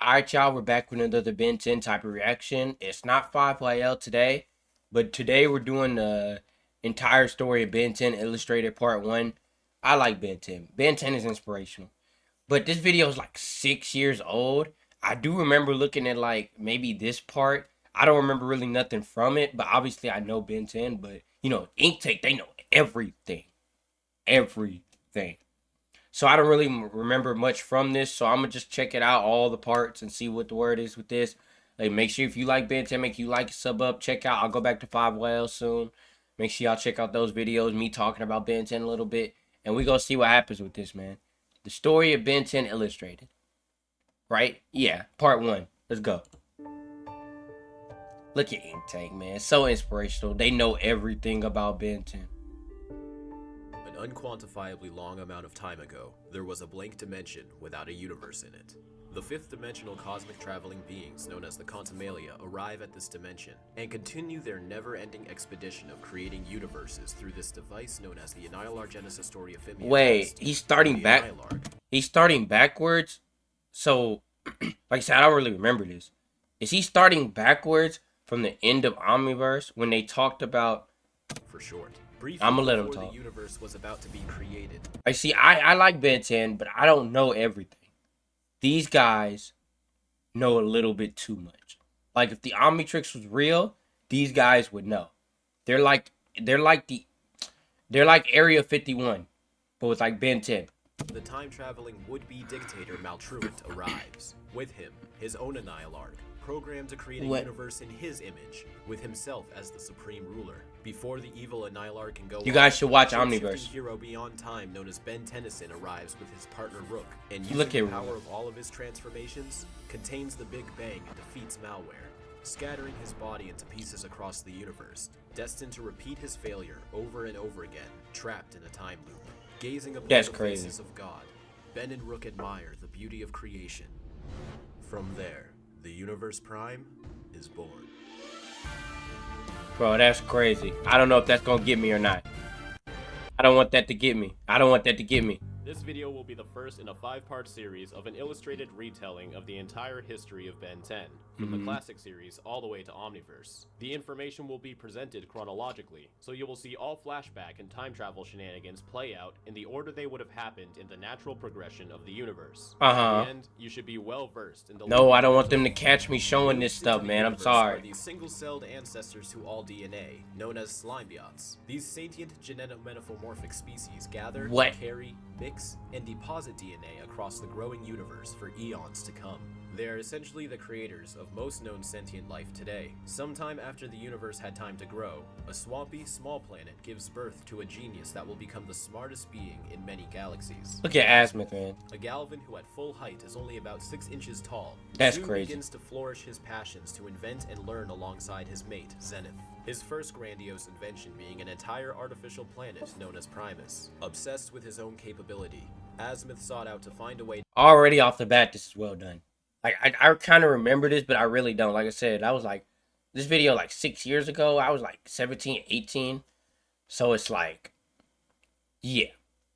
Alright, y'all, we're back with another Ben 10 type of reaction. It's not 5YL today, but today we're doing the entire story of Ben 10 Illustrated Part 1. I like Ben 10. Ben 10 is inspirational. But this video is like 6 years old. I do remember looking at like maybe this part. I don't remember really nothing from it, but obviously I know Ben 10. But, you know, Ink Take, they know everything. Everything. So I don't really remember much from this. So I'm gonna just check it out, all the parts, and see what the word is with this. Like, make sure if you like Ben 10, make you like, sub up, check out. I'll go back to 5YL soon. Make sure y'all check out those videos, me talking about Ben 10 a little bit, and we gonna see what happens with this, man. The story of Ben 10 Illustrated, right? Yeah, part 1. Let's go. Look at Ink Tank, man. So inspirational. They know everything about Ben 10. An unquantifiably long amount of time ago, there was a blank dimension without a universe in it. The fifth-dimensional cosmic traveling beings known as the Quantumalia arrive at this dimension and continue their never-ending expedition of creating universes through this device known as the Annihilar Genesis Story of Phimia. Wait, he's starting back. He's starting backwards. So, like I said, I don't really remember this. Is he starting backwards from the end of Omniverse when they talked about? For short. I'm gonna let him talk. The universe was about to be created. I see. I like Ben 10, but I don't know everything. These guys know a little bit too much. Like, if the Omnitrix was real, these guys would know. They're like Area 51, but with like Ben 10. The time-traveling would-be dictator Maltruant arrives. With him, his own Annihilarch, programmed to create a universe in his image, with himself as the supreme ruler. Before the evil Annihilarch can go you guys should watch a Omniverse. Hero beyond time known as Ben Tennyson arrives with his partner Rook, and using Look at the power of all of his transformations, contains the Big Bang and defeats malware, scattering his body into pieces across the universe, destined to repeat his failure over and over again, trapped in a time loop. Gazing upon the faces of God, Ben and Rook admire the beauty of creation. From there, the Universe Prime is born. Bro, that's crazy. I don't know if that's gonna get me or not. I don't want that to get me. I don't want that to get me. This video will be the first in a 5-part series of an illustrated retelling of the entire history of Ben 10, from the classic series all the way to Omniverse. The information will be presented chronologically, so you will see all flashback and time travel shenanigans play out in the order they would have happened in the natural progression of the universe. At the end, you should be well versed in the No, I don't want them to catch me showing this stuff, man. I'm sorry. These single-celled ancestors to all DNA, known as slymebiots. These sentient genetic-metamorphic species gather, carry, mix, and deposit DNA across the growing universe for eons to come. They are essentially the creators of most known sentient life today. Sometime after the universe had time to grow, a swampy, small planet gives birth to a genius that will become the smartest being in many galaxies. Look at Azmuth, man. A Galvin who at full height is only about 6 inches tall. That's soon crazy. Begins to flourish his passions to invent and learn alongside his mate, Zenith. His first grandiose invention being an entire artificial planet known as Primus. Obsessed with his own capability, Azmuth sought out to find a way. Already off the bat, this is well done. Like, I kind of remember this, but I really don't. Like I said, I was like, this video like 6 years ago. I was like 17, 18. So it's like, yeah.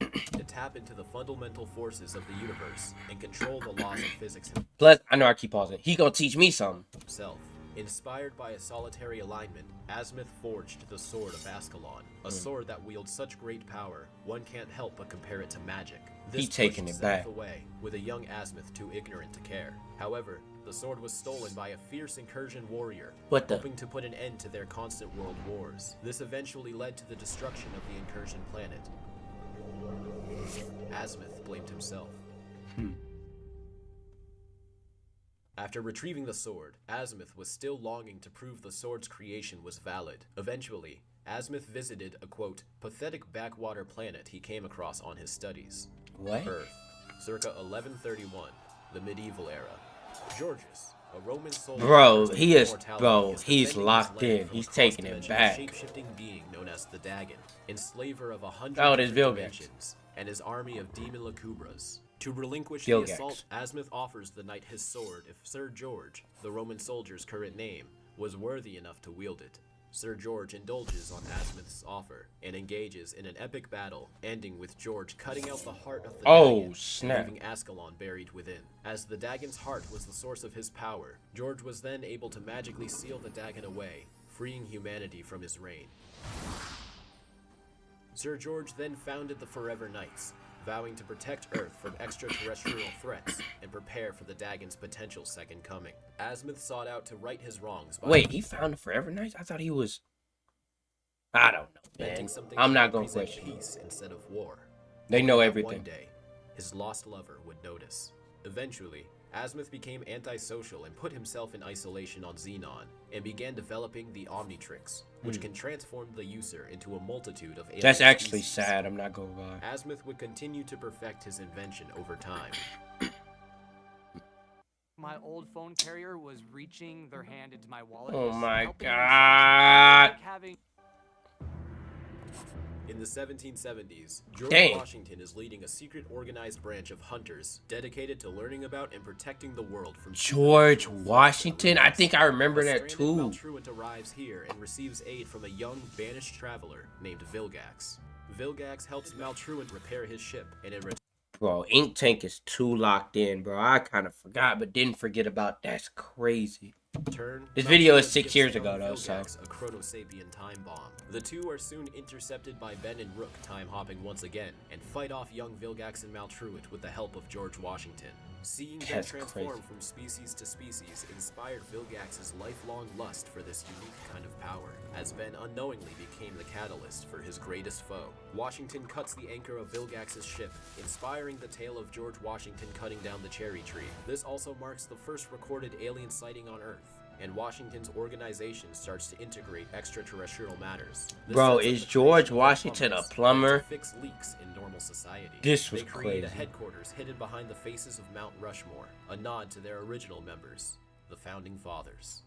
To tap into the fundamental forces of the universe and control the laws of physics Plus, I know I keep pausing. He gonna teach me something. Himself. Inspired by a solitary alignment, Azmuth forged the Sword of Ascalon, a sword that wields such great power, one can't help but compare it to magic. He taking it back away, with a young Azmuth too ignorant to care. However, the sword was stolen by a fierce incursion warrior, hoping to put an end to their constant world wars. This eventually led to the destruction of the incursion planet. Azmuth blamed himself. After retrieving the sword, Azmuth was still longing to prove the sword's creation was valid. Eventually, Azmuth visited a, quote, pathetic backwater planet he came across on his studies. What? Earth, circa 1131, the medieval era. Georgius, a Roman soldier. Bro, he's locked in. He's taking it back. Shape-shifting being known as the Dagon, enslaver of 100 dimensions, and his army of demon Lacubras. To relinquish the assault, Azmuth offers the knight his sword if Sir George, the Roman soldier's current name, was worthy enough to wield it. Sir George indulges on Azmuth's offer and engages in an epic battle, ending with George cutting out the heart of the Dagon snap. and leaving Ascalon buried within. As the Dagon's heart was the source of his power, George was then able to magically seal the Dagon away, freeing humanity from his reign. Sir George then founded the Forever Knights, vowing to protect Earth from extraterrestrial threats and prepare for the Dagon's potential second coming. Azmuth sought out to right his wrongs by Wait, he found the Forever Knights? I thought he was... I don't know, man. I'm not gonna question peace instead of war. They know That everything. One day, his lost lover would notice. Eventually, Azmuth became antisocial and put himself in isolation on Xenon, and began developing the Omnitrix, which can transform the user into a multitude of alien That's actually species. sad, I'm not gonna lie. Azmuth would continue to perfect his invention over time. My old phone carrier was reaching their hand into my wallet. Oh my helping god. like having In the 1770s, George Dang. Washington is leading a secret organized branch of hunters dedicated to learning about and protecting the world from George supernatural Washington? I threats. think I remember A that stranded too. Maltruant arrives here and receives aid from a young, banished traveler named Vilgax. Vilgax helps Maltruant repair his ship, and in return, Bro, Ink Tank is too locked in, bro. I kind of forgot, but didn't forget about that's crazy. This video is 6 years ago, though, so. A chronosapien time bomb. The two are soon intercepted by Ben and Rook time hopping once again, and fight off young Vilgax and Maltruant with the help of George Washington. Seeing them That's transform crazy. from species to species inspired Vilgax's lifelong lust for this unique kind of power, as Ben unknowingly became the catalyst for his greatest foe. Washington cuts the anchor of Vilgax's ship, inspiring the tale of George Washington cutting down the cherry tree. This also marks the first recorded alien sighting on Earth, and Washington's organization starts to integrate extraterrestrial matters. This Bro, sets up is the George creation of Washington a Plumbers, plumber? to fix leaks in normal society. This was They create a crazy. headquarters hidden behind the faces of Mount Rushmore, a nod to their original members, the Founding Fathers.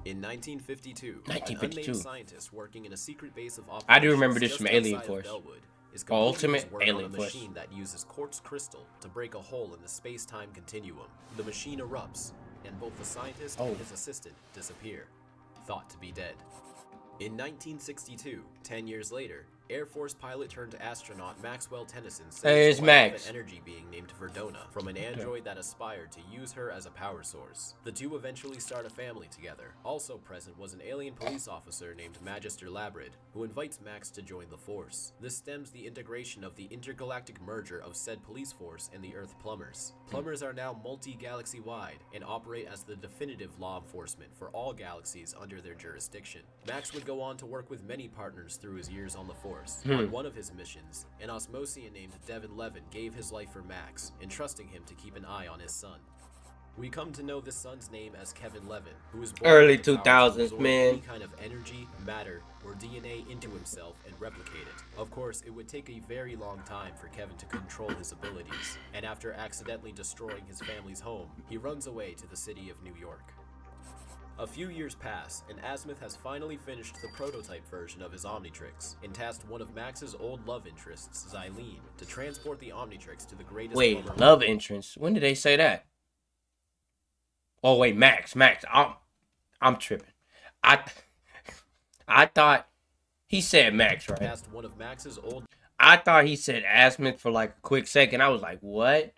In 1952, an 1952. unnamed scientist working in a secret base of I do remember operations this just from Alien outside of Force. Bellwood is Oh, completing his Ultimate work on Alien a Force. machine that uses quartz crystal to break a hole in the space-time continuum. The machine erupts, and both the scientist and his assistant disappear, thought to be dead. In 1962, 10 years later, Air Force pilot turned astronaut Maxwell Tennyson Hey, saves it's the life of Max. an energy being named Verdona from an android that aspired to use her as a power source. The two eventually start a family together. Also present was an alien police officer named Magister Labrid, who invites Max to join the force. This stems the integration of the intergalactic merger of said police force and the Earth Plumbers. Plumbers are now multi-galaxy wide and operate as the definitive law enforcement for all galaxies under their jurisdiction. Max would go on to work with many partners through his years on the force. On one of his missions, an Osmosian named Devin Levin gave his life for Max, entrusting him to keep an eye on his son. We come to know this son's name as Kevin Levin, who was born Early with the power to 2000s, absorb man. any kind of energy, matter, or DNA into himself and replicate it. Of course, it would take a very long time for Kevin to control his abilities, and after accidentally destroying his family's home, he runs away to the city of New York. A few years pass, and Azmuth has finally finished the prototype version of his Omnitrix, and tasked one of Max's old love interests, Xylene, to transport the Omnitrix to the greatest Wait, plumber- love entrance? When did they say that? Oh wait, Max. I'm tripping. I thought he said Max, right? tasked one of Max's old I thought he said Azmuth for like a quick second. I was like, what?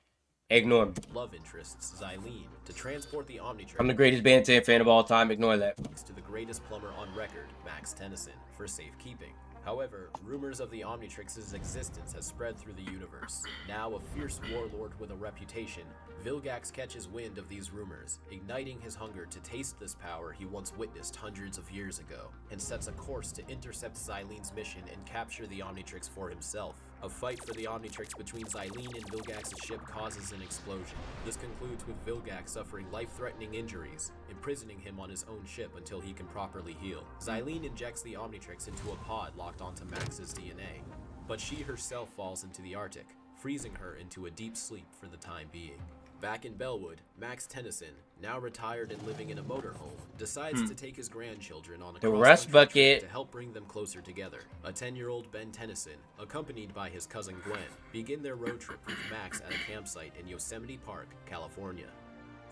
Ignore me. love interests, Xylene, to transport the Omnitrix I'm the greatest Ben 10 fan of all time. Ignore that. to the greatest plumber on record, Max Tennyson, for safekeeping. However, rumors of the Omnitrix's existence has spread through the universe. Now a fierce warlord with a reputation, Vilgax catches wind of these rumors, igniting his hunger to taste this power he once witnessed hundreds of years ago, and sets a course to intercept Xylene's mission and capture the Omnitrix for himself. A fight for the Omnitrix between Xylene and Vilgax's ship causes an explosion. This concludes with Vilgax suffering life-threatening injuries, imprisoning him on his own ship until he can properly heal. Xylene injects the Omnitrix into a pod locked onto Max's DNA, but she herself falls into the Arctic, freezing her into a deep sleep for the time being. Back in Bellwood, Max Tennyson, now retired and living in a motorhome, decides to take his grandchildren on a The cross-country Rust trip Bucket. to help bring them closer together. A 10-year-old Ben Tennyson, accompanied by his cousin Gwen, begin their road trip with Max at a campsite in Yosemite Park, California.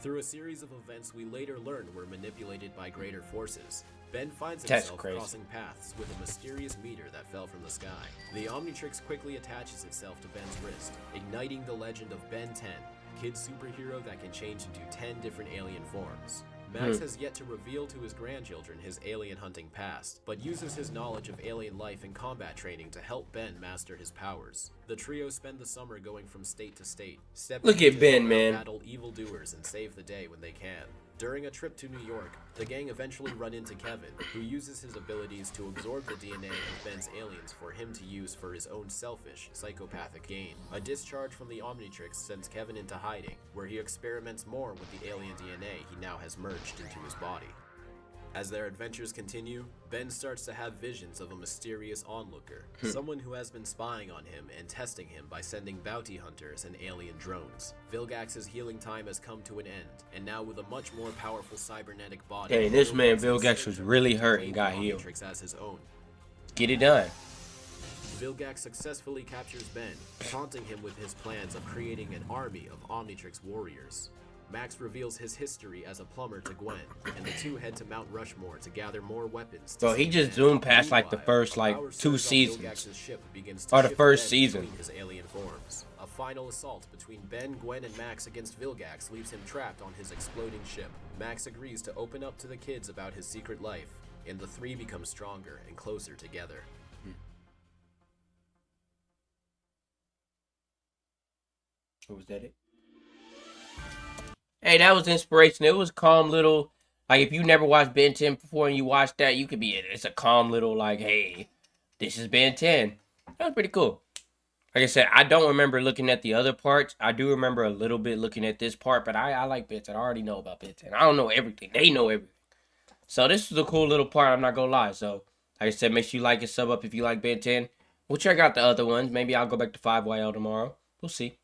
Through a series of events we later learn were manipulated by greater forces, Ben finds That's himself crazy. crossing paths with a mysterious meteor that fell from the sky. The Omnitrix quickly attaches itself to Ben's wrist, igniting the legend of Ben 10, kid superhero that can change into 10 different alien forms. Max has yet to reveal to his grandchildren his alien hunting past, but uses his knowledge of alien life and combat training to help Ben master his powers. The trio spend the summer going from state to state, stepping Look at into Ben, to man. battle evildoers and save the day when they can. During a trip to New York, the gang eventually run into Kevin, who uses his abilities to absorb the DNA of Ben's aliens for him to use for his own selfish, psychopathic gain. A discharge from the Omnitrix sends Kevin into hiding, where he experiments more with the alien DNA he now has merged into his body. As their adventures continue, Ben starts to have visions of a mysterious onlooker, someone who has been spying on him and testing him by sending bounty hunters and alien drones. Vilgax's healing time has come to an end, and now with a much more powerful cybernetic body, Hey, this man Vilgax Vilgax was really hurt and got healed. As his own. Get it done. Vilgax successfully captures Ben, taunting him with his plans of creating an army of Omnitrix warriors. Max reveals his history as a plumber to Gwen, and the two head to Mount Rushmore to gather more weapons. Bro, he just zoomed past like the first like 2 seasons. Or the first season. His alien forms. A final assault between Ben, Gwen, and Max against Vilgax leaves him trapped on his exploding ship. Max agrees to open up to the kids about his secret life, and the three become stronger and closer together. Was that it? Hey, that was inspirational. It was calm little, like if you never watched Ben 10 before and you watched that, you could be, it's a calm little like, hey, this is Ben 10. That was pretty cool. Like I said, I don't remember looking at the other parts. I do remember a little bit looking at this part, but I like Ben 10. I already know about Ben 10. I don't know everything. They know everything. So this was a cool little part, I'm not gonna lie. So, like I said, make sure you like and sub up if you like Ben 10. We'll check out the other ones. Maybe I'll go back to 5YL tomorrow. We'll see.